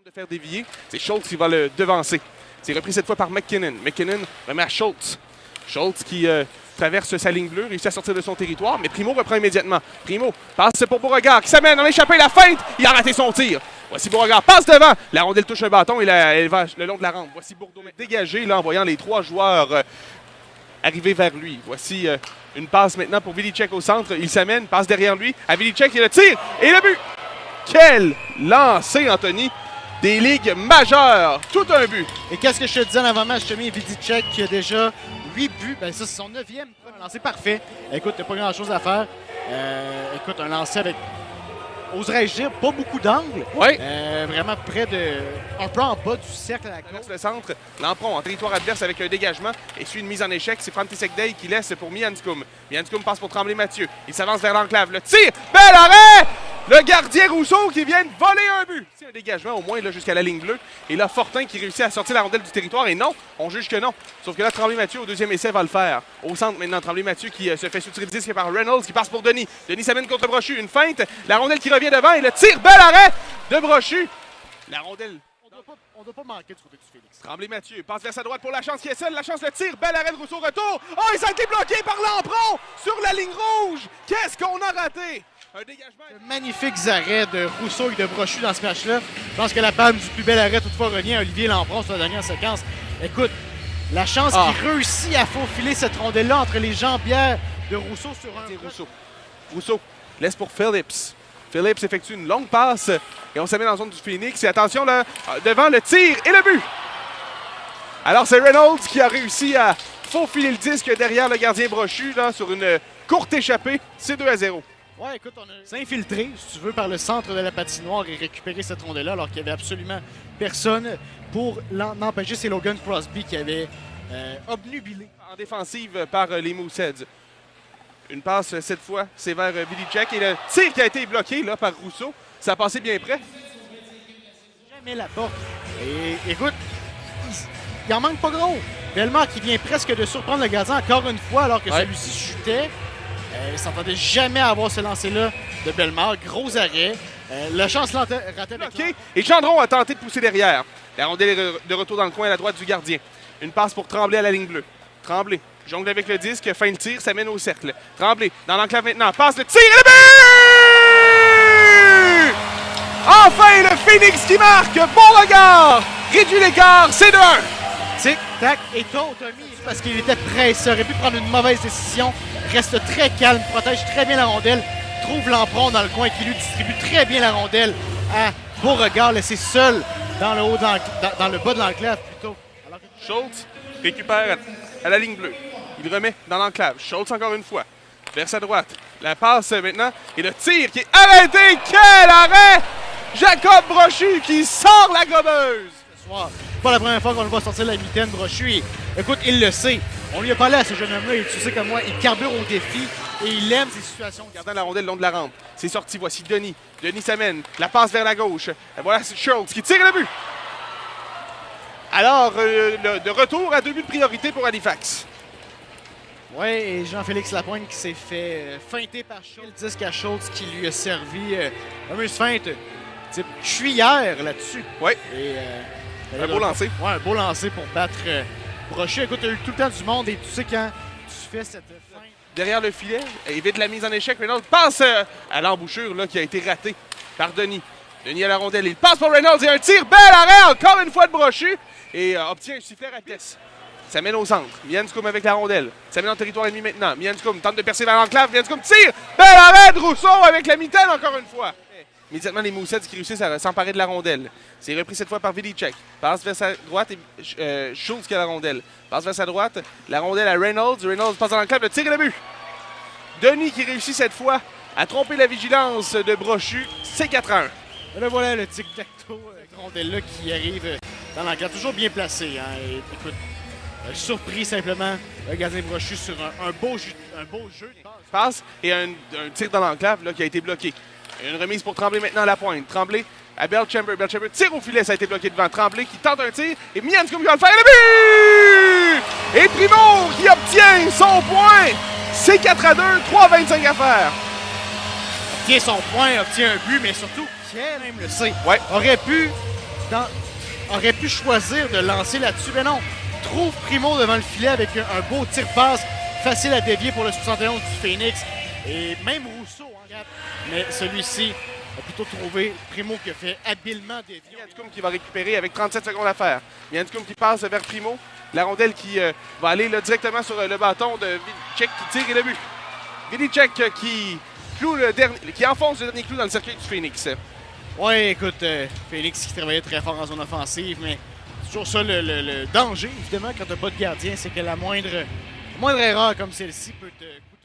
De faire dévier, c'est Schultz qui va le devancer. C'est repris cette fois par McKinnon. McKinnon remet à Schultz. Schultz qui traverse sa ligne bleue, réussit à sortir de son territoire, mais Primo reprend immédiatement. Primo passe pour Beauregard qui s'amène en échappée, la feinte, il a raté son tir. Voici Beauregard, passe devant, la rondelle touche un bâton et elle va le long de la rampe. Voici Bourdeau dégagé là, en voyant les trois joueurs arriver vers lui. Voici une passe maintenant pour Vilicek au centre, il s'amène, passe derrière lui, à Vilicek, il le tire et le but! Quel lancer, Anthony! Des ligues majeures, tout un but. Et qu'est-ce que je te disais en avant-match, je te mets Vilicek qui a déjà 8 buts. Ben ça, c'est son 9e. Un lancer parfait. Écoute, t'as pas grand-chose à faire. Écoute, un lancer avec, oserais-je dire, pas beaucoup d'angles. Oui. Vraiment près de... un peu en bas du cercle à la gauche. Le centre, Lampron en territoire adverse avec un dégagement et suit une mise en échec. C'est František Day qui laisse pour Mianskum. Mianskum passe pour Tremblay Mathieu. Il s'avance vers l'enclave. Le tir, bel arrêt! Le gardien Rousseau qui vient de voler un but. C'est un dégagement au moins là, jusqu'à la ligne bleue. Et là, Fortin qui réussit à sortir la rondelle du territoire. Et non, on juge que non. Sauf que là, Tremblay Mathieu au deuxième essai va le faire. Au centre maintenant, Tremblay Mathieu qui se fait soutirer le disque par Reynolds qui passe pour Denis. Denis s'amène contre Brochu. Une feinte. La rondelle qui revient devant et le tir, bel arrêt de Brochu. La rondelle. On ne doit pas manquer du côté du Phoenix. Tremblay Mathieu passe vers sa droite pour la chance qui est seule. La chance, le tir. Bel arrêt de Rousseau, retour. Oh, il a été bloqué par Lampron sur la ligne rouge. Qu'est-ce qu'on a raté? Un dégagement. De magnifiques arrêts de Rousseau et de Brochu dans ce match-là. Je pense que la palme du plus bel arrêt toutefois revient à Olivier Lampron sur la dernière séquence. Écoute, la chance qu'il réussit à faufiler cette rondelle-là entre les jambières de Rousseau sur un... Rousseau laisse pour Phillips. Phillips effectue une longue passe et on s'amène dans la zone du Phoenix. Et attention là, devant le tir et le but. Alors c'est Reynolds qui a réussi à faufiler le disque derrière le gardien Brochu là, sur une courte échappée. C'est 2-0. Ouais, écoute, on a s'infiltrer, si tu veux, par le centre de la patinoire et récupérer cette rondelle-là alors qu'il n'y avait absolument personne pour empêcher. C'est Logan Crosby qui avait obnubilé. En défensive par les Mooseheads. Une passe cette fois, c'est vers Vilicek et le tir qui a été bloqué là, par Rousseau. Ça a passé bien près. Jamais la porte. Et écoute, il en manque pas gros. Bellemare qui vient presque de surprendre le gardien encore une fois alors que celui-ci chutait. Il ne s'entendait jamais à avoir ce lancer-là de Bellemare. Gros arrêt. La chance ratait avec et Gendron a tenté de pousser derrière. La rondelle est de retour dans le coin à la droite du gardien. Une passe pour Tremblay à la ligne bleue. Tremblay jongle avec le disque, fin de tir, ça mène au cercle. Tremblay dans l'enclave maintenant, passe le tir et le but! Enfin le Phoenix qui marque, Beauregard réduit l'écart, c'est 2-1. Tic, tac, et ton Tommy, parce qu'il était pressé, aurait pu prendre une mauvaise décision, reste très calme, protège très bien la rondelle, trouve Lampron dans le coin qui lui distribue très bien la rondelle à Beauregard, laissé seul dans le haut, dans le bas de l'enclave plutôt. Schultz récupère à la ligne bleue. Il remet dans l'enclave. Schultz encore une fois. Vers sa droite. La passe maintenant. Et le tir qui est arrêté. Quel arrêt! Jacob Brochu qui sort la gobeuse. Ce soir, pas la première fois qu'on le voit sortir la mitaine, Brochu. Écoute, il le sait. On lui a parlé à ce jeune homme-là. Et tu sais comme moi, il carbure au défi. Et il aime ces situations. Gardant la rondelle le long de la rampe. C'est sorti. Voici Denis. Denis s'amène. La passe vers la gauche. Et voilà, c'est Schultz qui tire le but. Alors, de retour à 2 buts de priorité pour Halifax. Oui, et Jean-Félix Lapointe qui s'est fait feinter par Schultz. Le disque à Schultz qui lui a servi fameuse feinte. Type cuillère là-dessus. Oui. Un beau lancer. Oui, un beau lancer pour battre Brochu. Écoute, tu as eu tout le temps du monde et tu sais quand tu fais cette feinte. Derrière le filet, évite la mise en échec. Reynolds passe à l'embouchure là, qui a été ratée par Denis. Denis à la rondelle. Il passe pour Reynolds et un tir. Bel arrêt encore une fois de Brochu. Et obtient un sifflet à pièce. Ça mène au centre. Mianskum avec la rondelle. Ça mène en territoire ennemi maintenant. Mianskum tente de percer vers l'enclave. Mianskum tire. Bel arrêt de Rousseau avec la mitaine encore une fois. Immédiatement, les Mooseheads qui réussissent à s'emparer de la rondelle. C'est repris cette fois par Vilicek. Passe vers sa droite et Schultz qui a la rondelle. Passe vers sa droite. La rondelle à Reynolds. Reynolds passe dans l'enclave. Le tir et le but. Denis qui réussit cette fois à tromper la vigilance de Brochu. C'est 4-1. Et là, voilà le tic-tac-toe de rondelle-là qui arrive dans l'enclave. Toujours bien placé. Hein. Et, écoute, surpris simplement le gardien Brochu sur un beau jeu. Passe et un tir dans l'enclave qui a été bloqué. Une remise pour Tremblay maintenant à la pointe. Tremblay à Belchamber. Belchamber tire au filet, ça a été bloqué devant. Tremblay qui tente un tir et Mianskum qui va le faire. Et le but! Et Primo qui obtient son point. C'est 4-2, 3-25 à faire. Obtient son point, obtient un but, mais surtout, Ken même le sait. Ouais. Aurait pu aurait pu choisir de lancer là-dessus, mais non. Trouve Primo devant le filet avec un beau tir-passe facile à dévier pour le 71 du Phoenix. Et même Rousseau, hein, mais celui-ci a plutôt trouvé Primo qui a fait habilement dévier. Miantoum qui va récupérer avec 37 secondes à faire. Miantoum qui passe vers Primo. La rondelle qui va aller là, directement sur le bâton de Vilicek qui tire et le but. Vilicek qui enfonce le dernier clou dans le cercueil du Phoenix. Ouais, écoute, Phoenix qui travaillait très fort en zone offensive, mais c'est toujours ça le danger, évidemment, quand t'as pas de gardien, c'est que la moindre erreur comme celle-ci peut te coûter.